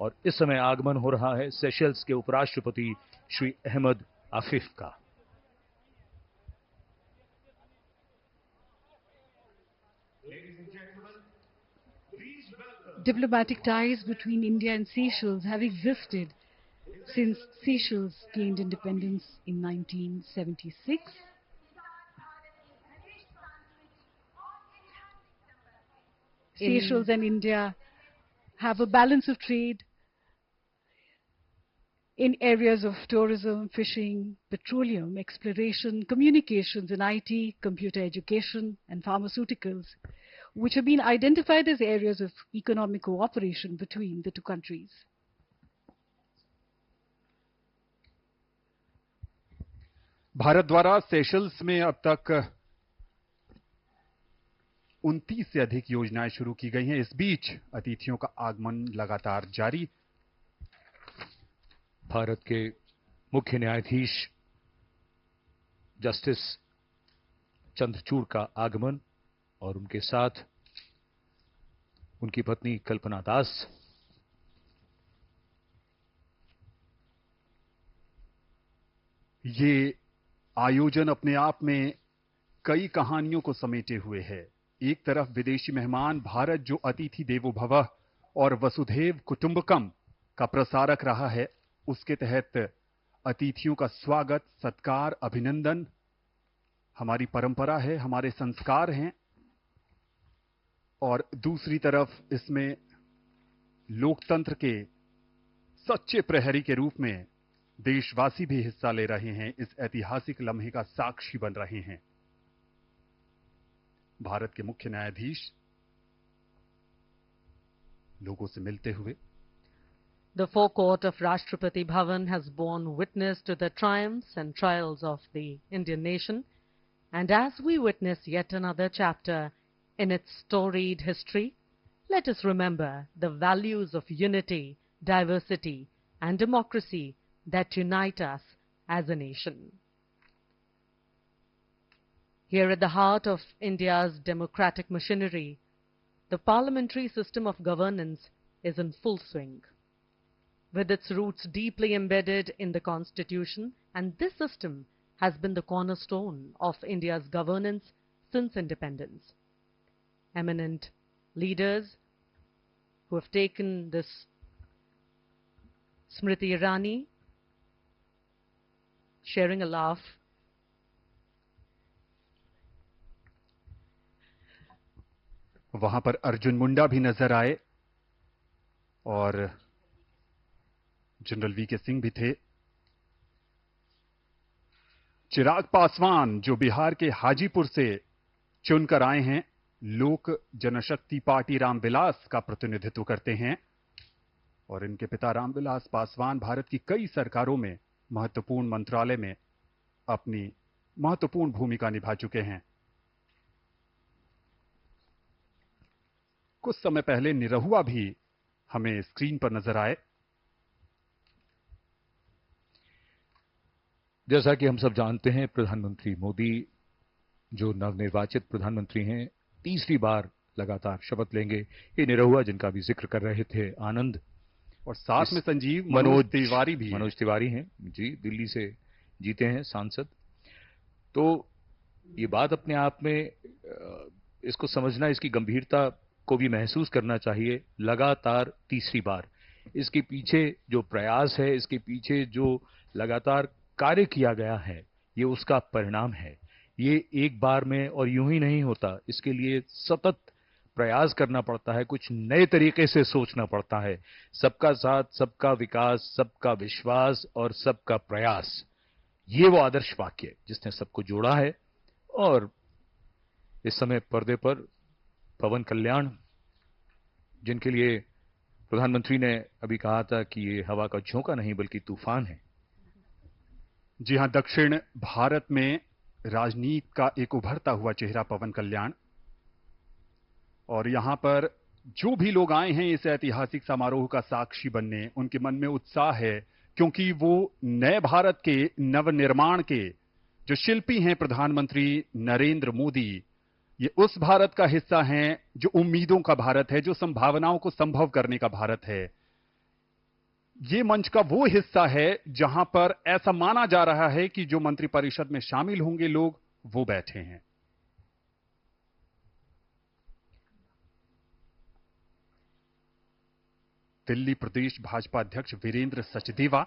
और इस समय आगमन हो रहा है सेशल्स के उपराष्ट्रपति श्री अहमद आफिफ का। Diplomatic ties between India and Seychelles have existed since Seychelles gained independence in 1976. Seychelles and India have a balance of trade in areas of tourism, fishing, petroleum, exploration, communications and IT, computer education and pharmaceuticals, which have been identified as areas of economic cooperation between the two countries. Bharat द्वारा Seychelles में अब तक 29 से अधिक योजनाएं शुरू की गई हैं। इस बीच अतिथियों का आगमन लगातार जारी। भारत के मुख्य न्यायाधीश जस्टिस चंद्रचूड़ का आगमन और उनके साथ उनकी पत्नी कल्पना दास। ये आयोजन अपने आप में कई कहानियों को समेटे हुए है। एक तरफ विदेशी मेहमान भारत जो अतिथि देवो भवः और वसुधैव कुटुंबकम का प्रसारक रहा है, उसके तहत अतिथियों का स्वागत, सत्कार, अभिनंदन हमारी परंपरा है, हमारे संस्कार हैं। और दूसरी तरफ इसमें लोकतंत्र के सच्चे प्रहरी के रूप में देशवासी भी हिस्सा ले रहे हैं, इस ऐतिहासिक लम्हे का साक्षी बन रहे हैं। भारत के मुख्य न्यायाधीश लोगों से मिलते हुए। The forecourt of Rashtrapati Bhavan has borne witness to the triumphs and trials of the Indian nation, and as we witness yet another chapter in its storied history, let us remember the values of unity, diversity, and democracy that unite us as a nation. Here at the heart of India's democratic machinery, the parliamentary system of governance is in full swing. With its roots deeply embedded in the Constitution, and this system has been the cornerstone of India's governance since independence. Eminent leaders who have taken this Smriti Irani sharing a laugh. वहां पर अर्जुन मुंडा भी नजर आए और general VK Singh भी थे। चिराग पासवान जो बिहार के हाजीपुर से चुनकर आए हैं, लोक जनशक्ति पार्टी रामविलास का प्रतिनिधित्व करते हैं और इनके पिता रामविलास पासवान भारत की कई सरकारों में महत्वपूर्ण मंत्रालय में अपनी महत्वपूर्ण भूमिका निभा चुके हैं। कुछ समय पहले निरहुआ भी हमें स्क्रीन पर नजर आए। जैसा कि हम सब जानते हैं, प्रधानमंत्री मोदी जो नवनिर्वाचित प्रधानमंत्री हैं, तीसरी बार लगातार शपथ लेंगे। ये निरहुआ जिनका भी जिक्र कर रहे थे आनंद, और साथ में संजीव मनोज तिवारी भी। मनोज तिवारी हैं जी, दिल्ली से जीते हैं सांसद। तो ये बात अपने आप में इसको समझना, इसकी गंभीरता को भी महसूस करना चाहिए। लगातार तीसरी बार इसके पीछे जो प्रयास है, इसके पीछे जो लगातार कार्य किया गया है, ये उसका परिणाम है। ये एक बार में और यूं ही नहीं होता, इसके लिए सतत प्रयास करना पड़ता है, कुछ नए तरीके से सोचना पड़ता है। सबका साथ, सबका विकास, सबका विश्वास और सबका प्रयास, ये वो आदर्श वाक्य है जिसने सबको जोड़ा है। और इस समय पर्दे पर पवन कल्याण, जिनके लिए प्रधानमंत्री ने अभी कहा था कि ये हवा का झोंका नहीं बल्कि तूफान है। जी हां, दक्षिण भारत में राजनीति का एक उभरता हुआ चेहरा पवन कल्याण। और यहां पर जो भी लोग आए हैं इस ऐतिहासिक समारोह का साक्षी बनने, उनके मन में उत्साह है, क्योंकि वो नए भारत के नवनिर्माण के जो शिल्पी हैं प्रधानमंत्री नरेंद्र मोदी, ये उस भारत का हिस्सा हैं जो उम्मीदों का भारत है, जो संभावनाओं को संभव करने का भारत है। ये मंच का वो हिस्सा है जहां पर ऐसा माना जा रहा है कि जो मंत्रिपरिषद में शामिल होंगे लोग वो बैठे हैं। दिल्ली प्रदेश भाजपा अध्यक्ष वीरेंद्र सचदेवा